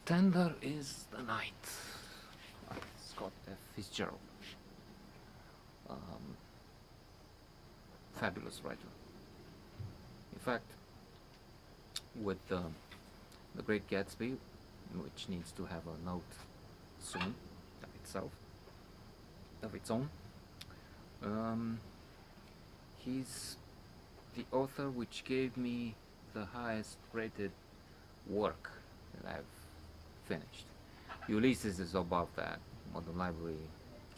Tender is the night. Scott F Fitzgerald, um, fabulous writer. In fact, with the Great Gatsby, which needs to have a note soon of itself, of its own, um, he's the author which gave me the highest rated work that I've finished. Ulysses is above that. Modern Library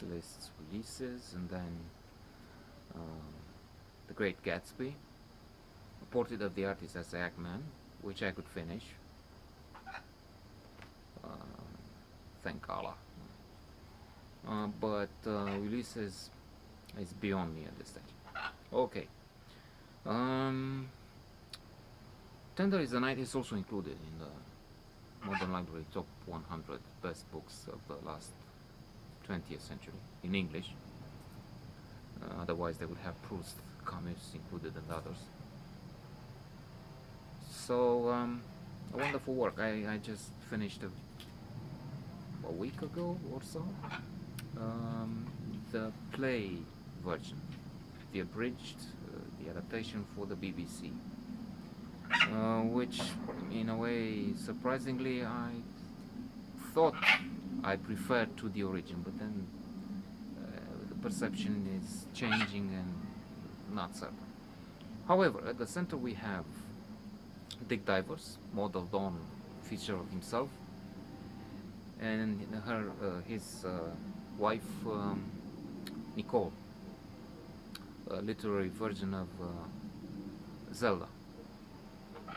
lists Ulysses, and then um, The Great Gatsby, A Portrait of the Artist as Act Man, which I could finish. Um, thank Allah. But Ulysses is beyond me at this stage. Okay. Um, Tender is the Night is also included in the Modern Library Top 100 Best Books of the last 20th century in English. Otherwise, they would have Proust, Camus included, and others. So, a wonderful work. I just finished a week ago or so the play version, the abridged, the adaptation for the BBC, which, in a way, surprisingly, I thought I preferred to the origin, but then the perception is changing and not certain. However, at the center we have Dick Divers, modeled on Fitzgerald himself, and his wife Nicole, a literary version of Zelda.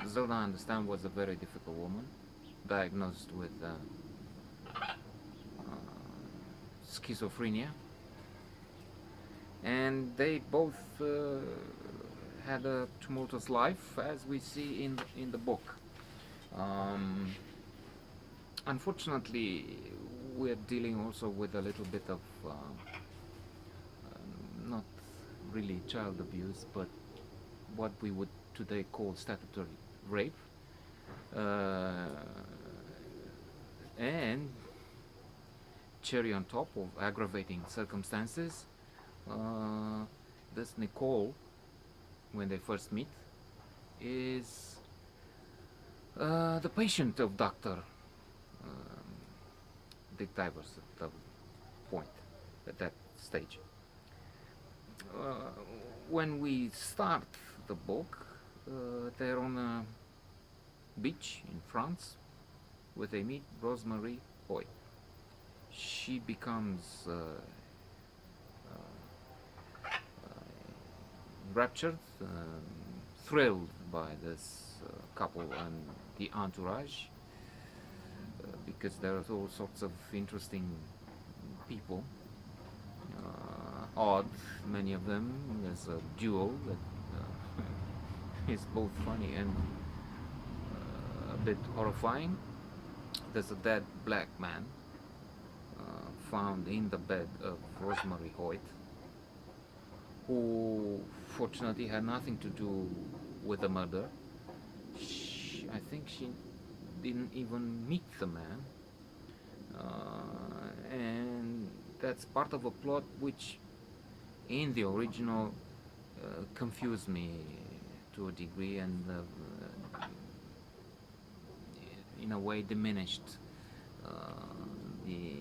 Zelda, I understand, was a very difficult woman, diagnosed with schizophrenia, and they both had a tumultuous life, as we see in the book. Unfortunately, we're dealing also with a little bit of not really child abuse, but what we would today call statutory rape, and cherry on top of aggravating circumstances, this Nicole, when they first meet, is the patient of Dr. Dick Divers at the point, at that stage. When we start the book, they're on a beach in France where they meet Rosemary Hoyt. She becomes raptured, thrilled by this couple and the entourage, because there are all sorts of interesting people, odd, many of them. There's a duo that is both funny and a bit horrifying. There's a dead black man found in the bed of Rosemary Hoyt, who fortunately had nothing to do with the murder. I think she didn't even meet the man, and that's part of a plot which in the original confused me to a degree, and in a way diminished the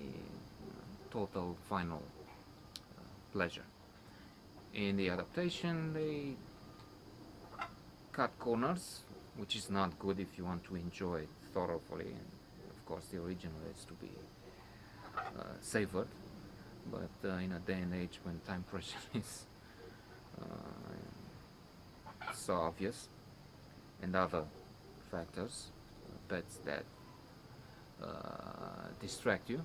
total final pleasure. In the adaptation, they cut corners, which is not good if you want to enjoy it thoroughly, and of course the original is to be savored, but in a day and age when time pressure is so obvious, and other factors, bets that distract you,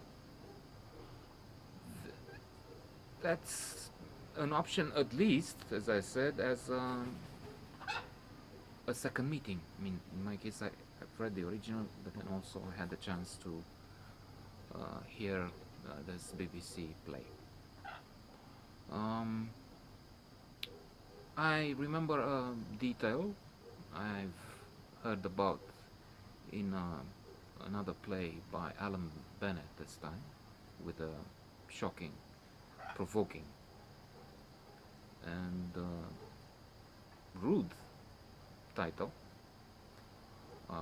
that's an option, at least, as I said, as a second meeting. I mean, in my case, I've read the original, but then also had the chance to hear this BBC play. I remember a detail I've heard about in another play by Alan Bennett this time, with a shocking, provoking, and rude title. Uh,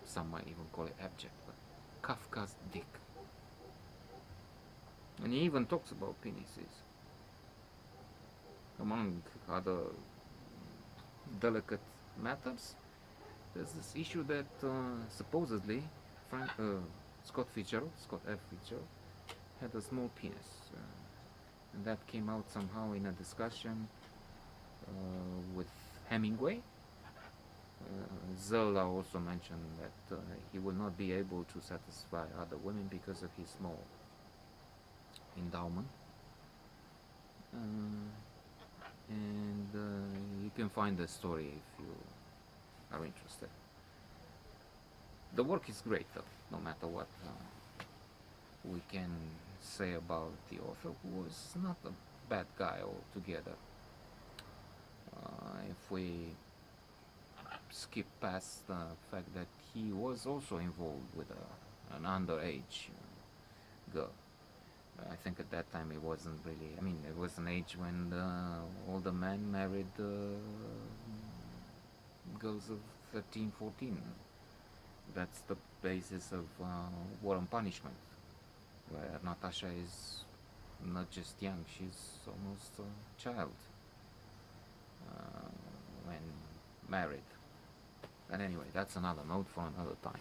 some might even call it abject, but Kafka's Dick. And he even talks about penises, among other delicate matters. There's this issue that supposedly Scott Scott F Fitzgerald, had a small penis, and that came out somehow in a discussion with Hemingway. Zola also mentioned that he will not be able to satisfy other women because of his small endowment. And you can find the story if you are interested. The work is great, though, no matter what we can say about the author, who was not a bad guy altogether. If we skip past the fact that he was also involved with an underage girl. I think at that time it wasn't really, I mean, it was an age when all the men married girls of 13, 14. That's the basis of War and Punishment, where Natasha is not just young, she's almost a child when married. But anyway, that's another note for another time.